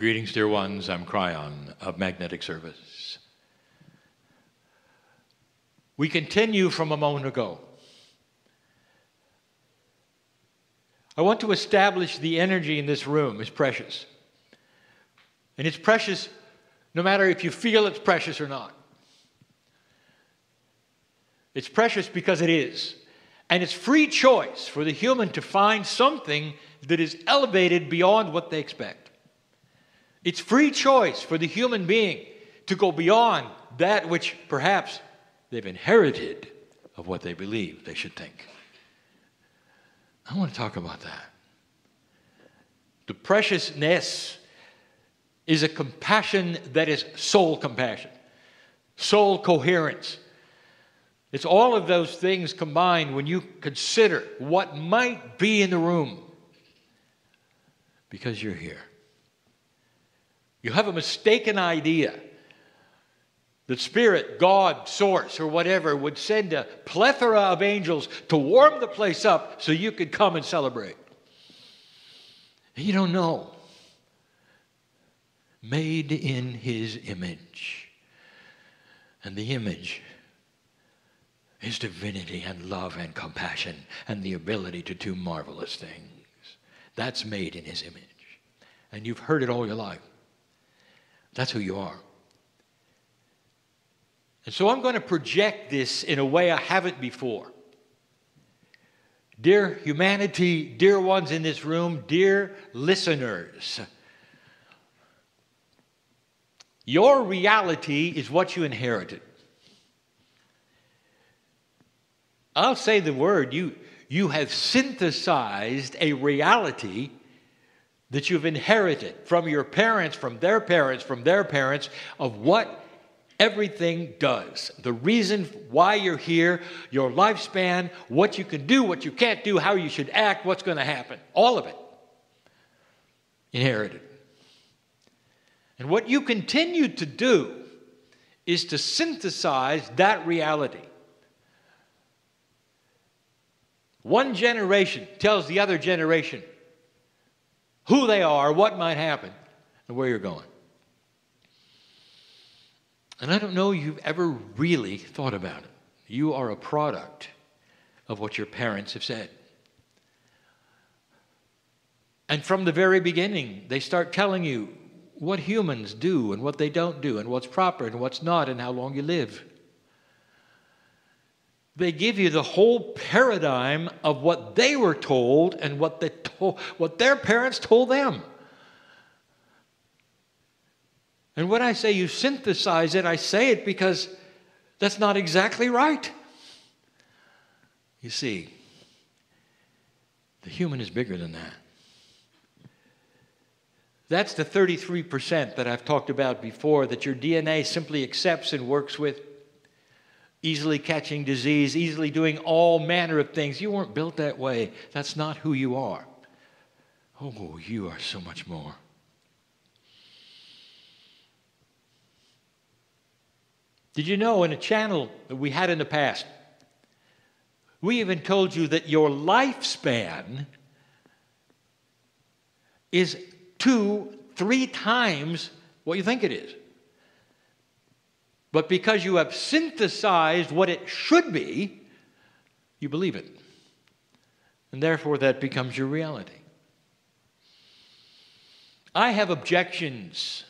Greetings, dear ones. I'm Kryon of Magnetic Service. We continue from a moment ago. I want to establish the energy in this room is precious. And it's precious no matter if you feel it's precious or not. It's precious because it is. And it's free choice for the human to find something that is elevated beyond what they expect. It's free choice for the human being to go beyond that which perhaps they've inherited of what they believe they should think. I want to talk about that. The preciousness is a compassion that is soul compassion, soul coherence. It's all of those things combined when you consider what might be in the room because you're here. You have a mistaken idea that Spirit, God, Source, or whatever would send a plethora of angels to warm the place up so you could come and celebrate. You don't know. Made in His image. And the image is divinity and love and compassion and the ability to do marvelous things. That's made in His image. And you've heard it all your life. That's who you are. And so I'm going to project this in a way I haven't before. Dear humanity, dear ones in this room, dear listeners, your reality is what you inherited. I'll say the word, you have synthesized a reality that you've inherited from your parents, from their parents, from their parents, of what everything does. The reason why you're here, your lifespan, what you can do, what you can't do, how you should act, what's going to happen. All of it. Inherited. And what you continue to do is to synthesize that reality. One generation tells the other generation who they are, what might happen, and where you're going. And I don't know you've ever really thought about it. You are a product of what your parents have said. And from the very beginning, they start telling you what humans do and what they don't do and what's proper and what's not and how long you live. They give you the whole paradigm of what they were told and what their parents told them. And when I say you synthesize it, I say it because that's not exactly right. You see, the human is bigger than that. That's the 33% that I've talked about before, that your DNA simply accepts and works with. Easily catching disease, easily doing all manner of things. You weren't built that way. That's not who you are. Oh, you are so much more. Did you know in a channel that we had in the past, we even told you that your lifespan is 2-3 times what you think it is. But because you have synthesized what it should be, you believe it. And therefore that becomes your reality. I have objections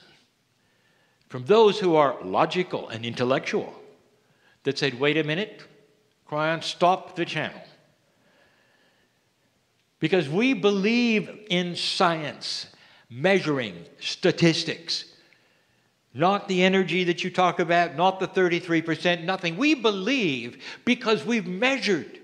from those who are logical and intellectual that said, wait a minute, Kryon, stop the channel. Because we believe in science, measuring, statistics. Not the energy that you talk about, not the 33%, nothing. We believe because we've measured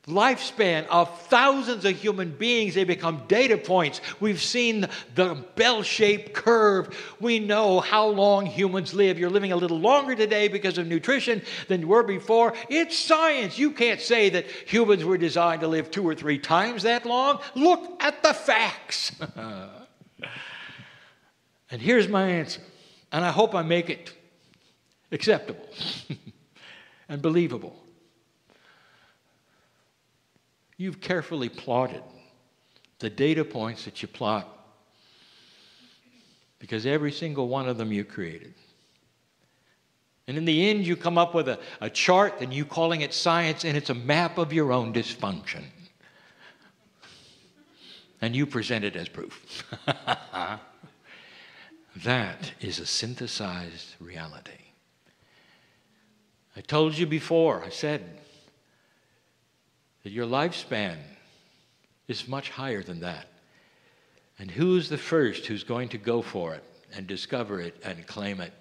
lifespan of thousands of human beings. They become data points. We've seen the bell-shaped curve. We know how long humans live. You're living a little longer today because of nutrition than you were before. It's science. You can't say that humans were designed to live 2 or 3 times that long. Look at the facts. And here's my answer. And I hope I make it acceptable and believable. You've carefully plotted the data points that you plot Because every single one of them you created. And in the end, you come up with a chart, and you calling it science, and it's a map of your own dysfunction. And you present it as proof. That is a synthesized reality. I told you before, I said that your lifespan is much higher than that. And who's the first who's going to go for it and discover it and claim it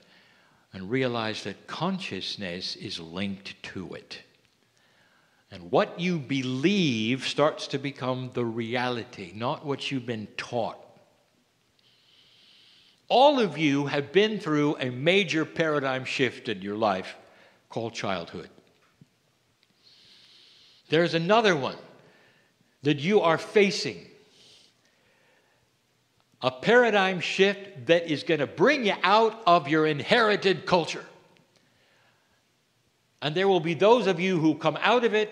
and realize that consciousness is linked to it? And what you believe starts to become the reality, not what you've been taught. All of you have been through a major paradigm shift in your life called childhood. There's another one that you are facing. A paradigm shift that is going to bring you out of your inherited culture. And there will be those of you who come out of it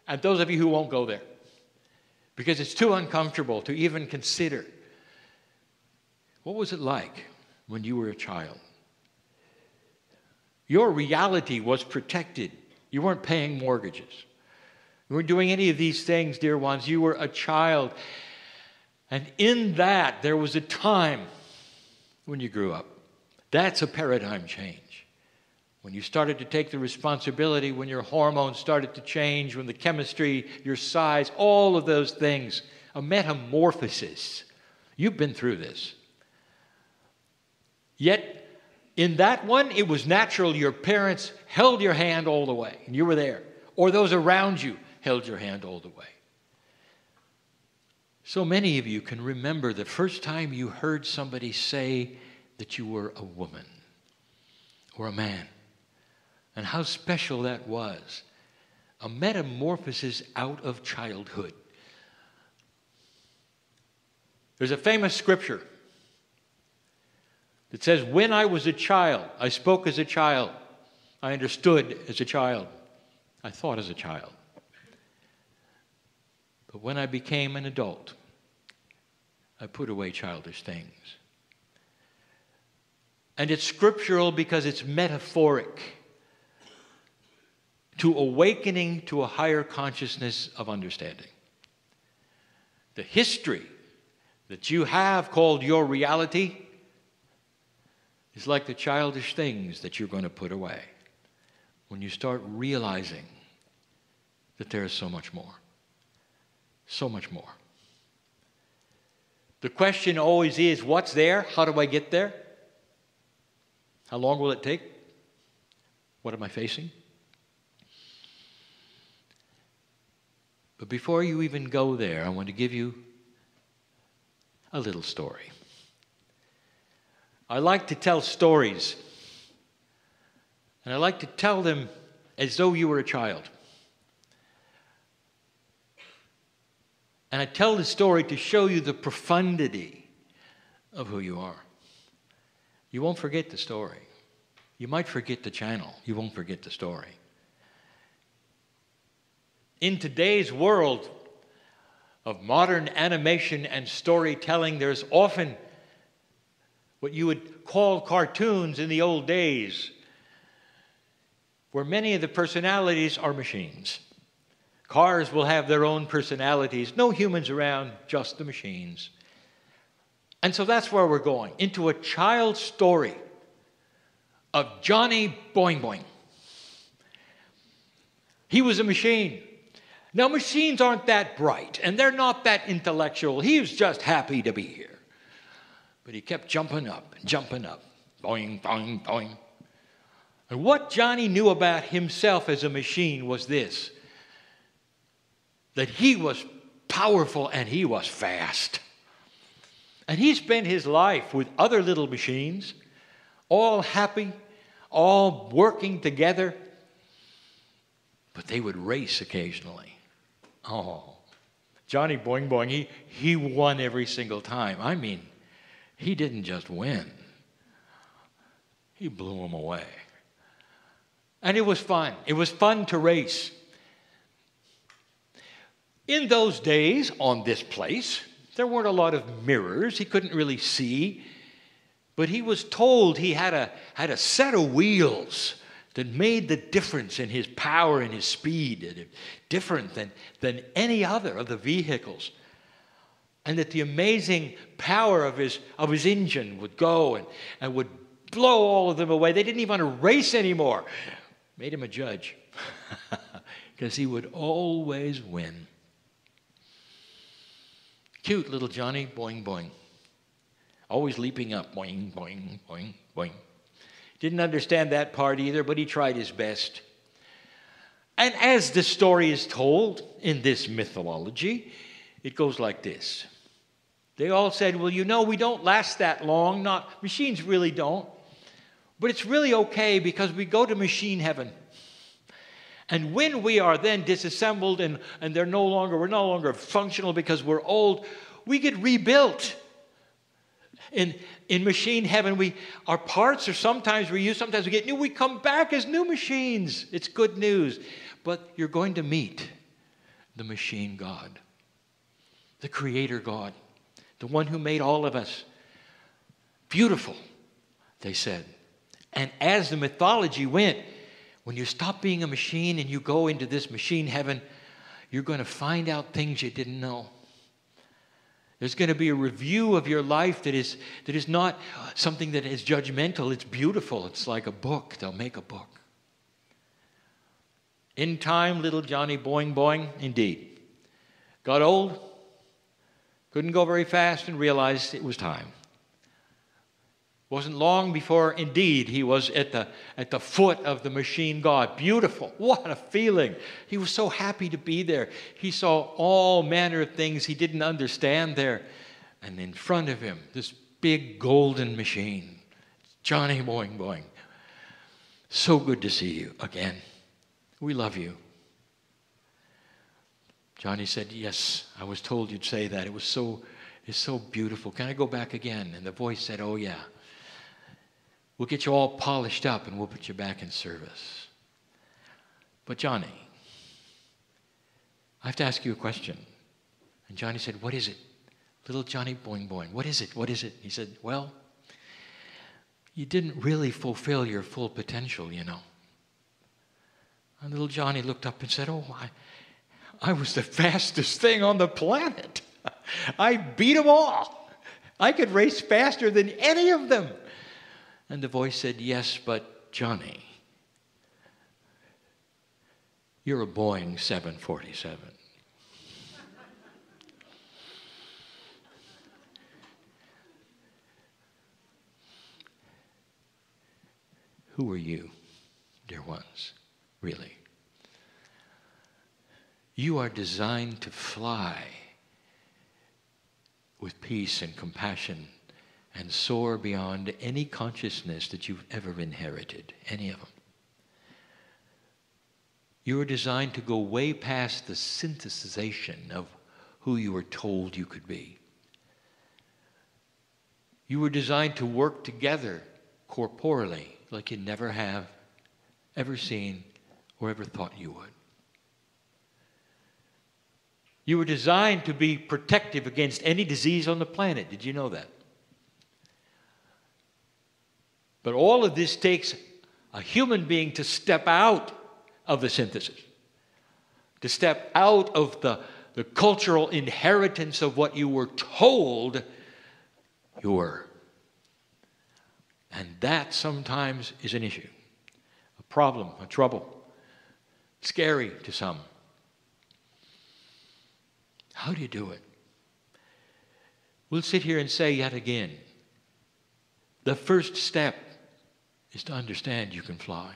and those of you who won't go there. Because it's too uncomfortable to even consider. What was it like when you were a child? Your reality was protected. You weren't paying mortgages. You weren't doing any of these things, dear ones. You were a child. And in that, there was a time when you grew up. That's a paradigm change. When you started to take the responsibility, when your hormones started to change, when the chemistry, your size, all of those things, a metamorphosis. You've been through this. Yet, in that one, it was natural. Your parents held your hand all the way, and you were there. Or those around you held your hand all the way. So many of you can remember the first time you heard somebody say that you were a woman or a man, and how special that was. A metamorphosis out of childhood. There's a famous scripture that says, when I was a child, I spoke as a child, I understood as a child, I thought as a child. But when I became an adult, I put away childish things. And it's scriptural because it's metaphoric to awakening to a higher consciousness of understanding. The history that you have called your reality is like the childish things that you're going to put away when you start realizing that there is so much more. So much more. The question always is, what's there? How do I get there? How long will it take? What am I facing? But before you even go there, I want to give you a little story. I like to tell stories. And I like to tell them as though you were a child. And I tell the story to show you the profundity of who you are. You won't forget the story. You might forget the channel. You won't forget the story. In today's world of modern animation and storytelling, there's often what you would call cartoons in the old days, where many of the personalities are machines. Cars will have their own personalities, no humans around, just the machines. And so that's where we're going, into a child's story of Johnny Boing Boing. He was a machine. Now, machines aren't that bright, and they're not that intellectual. He was just happy to be here. But he kept jumping up, boing, boing, boing. And what Johnny knew about himself as a machine was this, that he was powerful and he was fast. And he spent his life with other little machines, all happy, all working together. But they would race occasionally. Oh, Johnny Boing Boing, he won every single time. I mean, he didn't just win. He blew them away. And it was fun. It was fun to race. In those days, on this place, there weren't a lot of mirrors. He couldn't really see. But he was told he had a set of wheels that made the difference in his power and his speed, different than any other of the vehicles. And that the amazing power of his engine would go and would blow all of them away. They didn't even want to race anymore. Made him a judge because he would always win. Cute little Johnny, boing, boing. Always leaping up, boing, boing, boing, boing. Didn't understand that part either, but he tried his best. And as the story is told in this mythology, it goes like this. They all said, well, you know, we don't last that long. Machines really don't. But it's really okay because we go to machine heaven. And when we are then disassembled and we're no longer functional because we're old, we get rebuilt. In machine heaven, our parts are sometimes reused, sometimes we get new. We come back as new machines. It's good news. But you're going to meet the machine God, the creator God, the one who made all of us. Beautiful, they said. And as the mythology went, when you stop being a machine and you go into this machine heaven, you're going to find out things you didn't know. There's going to be a review of your life that is not something that is judgmental. It's beautiful. It's like a book. They'll make a book. In time, little Johnny boing boing, indeed. Got old, couldn't go very fast, and realized it was time. Wasn't long before, indeed, he was at the foot of the machine God. Beautiful. What a feeling. He was so happy to be there. He saw all manner of things he didn't understand there. And in front of him, this big golden machine. Johnny boing boing. So good to see you again. We love you. Johnny said, yes, I was told you'd say that. It's so beautiful. Can I go back again? And the voice said, oh yeah. We'll get you all polished up and we'll put you back in service. But Johnny, I have to ask you a question. And Johnny said, what is it? Little Johnny boing boing, what is it? What is it? He said, well, you didn't really fulfill your full potential, you know. And little Johnny looked up and said, oh, I was the fastest thing on the planet. I beat them all. I could race faster than any of them. And the voice said, yes, but Johnny, you're a Boeing 747. Who are you, dear ones, really? You are designed to fly with peace and compassion and soar beyond any consciousness that you've ever inherited, any of them. You are designed to go way past the synthesization of who you were told you could be. You were designed to work together corporally like you never have ever seen or ever thought you would. You were designed to be protective against any disease on the planet. Did you know that? But all of this takes a human being to step out of the synthesis, to step out of the cultural inheritance of what you were told you were. And that sometimes is an issue, a problem, a trouble, scary to some. How do you do it? We'll sit here and say yet again, the first step is to understand you can fly.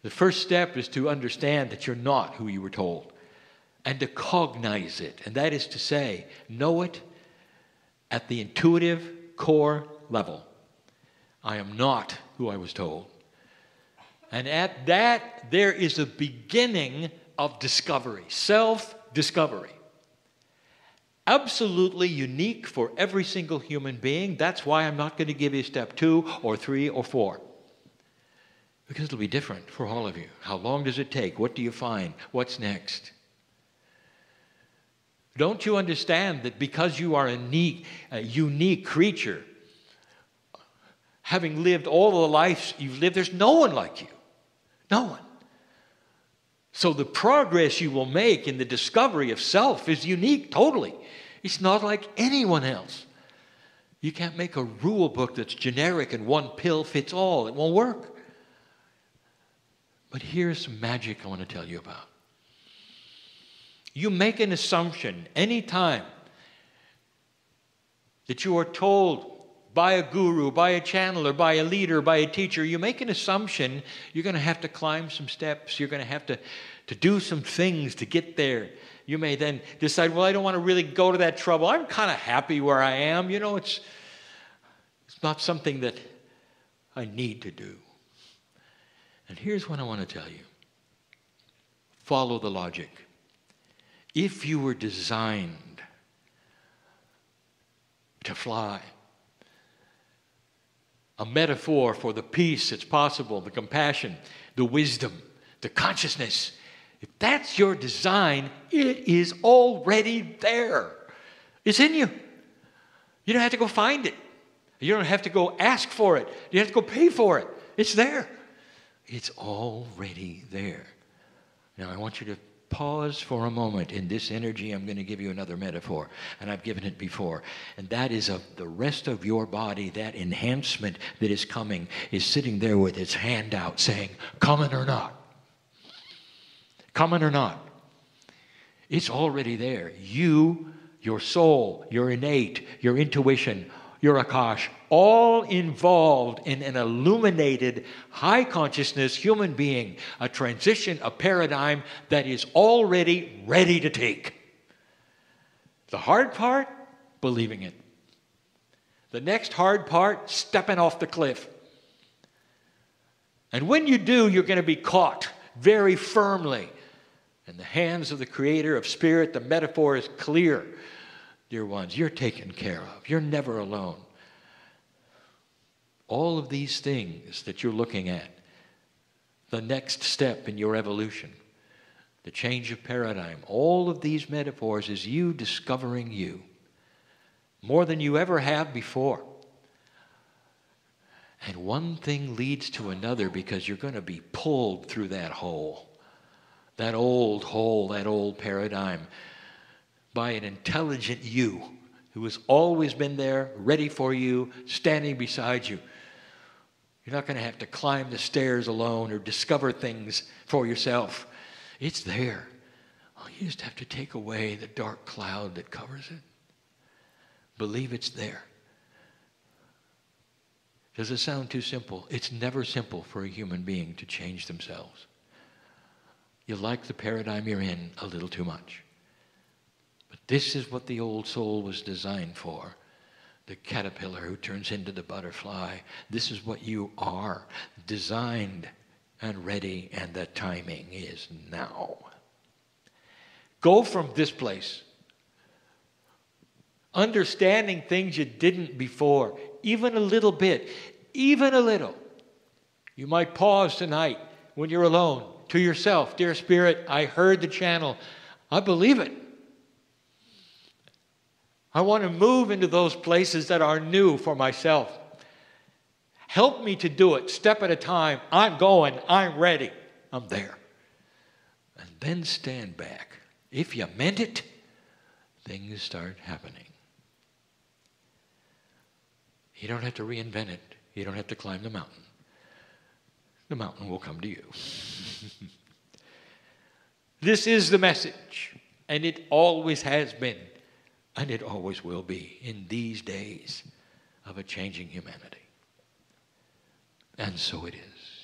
The first step is to understand that you're not who you were told and to cognize it. And that is to say, know it at the intuitive core level. I am not who I was told. And at that, there is a beginning of discovery, self-discovery. Absolutely unique for every single human being. That's why I'm not going to give you step 2 or 3 or 4. Because it'll be different for all of you. How long does it take? What do you find? What's next? Don't you understand that because you are a unique creature having lived all the lives you've lived, there's no one like you. No one. So the progress you will make in the discovery of self is unique totally. It's not like anyone else. You can't make a rule book that's generic and one pill fits all. It won't work. But here's some magic I want to tell you about. You make an assumption anytime that you are told by a guru, by a channeler, by a leader, by a teacher, you make an assumption you're going to have to climb some steps. You're going to have to do some things to get there. You may then decide, well, I don't want to really go to that trouble. I'm kind of happy where I am. You know, it's not something that I need to do. And here's what I want to tell you. Follow the logic. If you were designed to fly, a metaphor for the peace that's possible, the compassion, the wisdom, the consciousness, if that's your design, it is already there. It's in you. You don't have to go find it. You don't have to go ask for it. You don't have to go pay for it. It's there. It's already there. Now, I want you to pause for a moment in this energy. I'm going to give you another metaphor, and I've given it before. And that is of the rest of your body, that enhancement that is coming, is sitting there with its hand out saying, coming or not. Coming or not. It's already there. You, your soul, your innate, your intuition, your Akash, all involved in an illuminated, high consciousness human being, a transition, a paradigm that is already ready to take. The hard part, believing it. The next hard part, stepping off the cliff. And when you do, you're going to be caught very firmly in the hands of the Creator of Spirit. The metaphor is clear. Dear ones, you're taken care of. You're never alone. All of these things that you're looking at, the next step in your evolution, the change of paradigm, all of these metaphors is you discovering you more than you ever have before. And one thing leads to another because you're going to be pulled through that hole, that old paradigm, by an intelligent you who has always been there, ready for you, standing beside you. You're not going to have to climb the stairs alone or discover things for yourself. It's there. Oh, you just have to take away the dark cloud that covers it. Believe it's there. Does it sound too simple? It's never simple for a human being to change themselves. You like the paradigm you're in a little too much. But this is what the old soul was designed for. The caterpillar who turns into the butterfly. This is what you are, designed and ready, and the timing is now. Go from this place, understanding things you didn't before, even a little bit, even a little. You might pause tonight when you're alone to yourself. Dear Spirit, I heard the channel. I believe it. I want to move into those places that are new for myself. Help me to do it, step at a time. I'm going, I'm ready, I'm there. And then stand back. If you meant it, things start happening. You don't have to reinvent it. You don't have to climb the mountain. The mountain will come to you. This is the message, and it always has been. And it always will be in these days of a changing humanity. And so it is.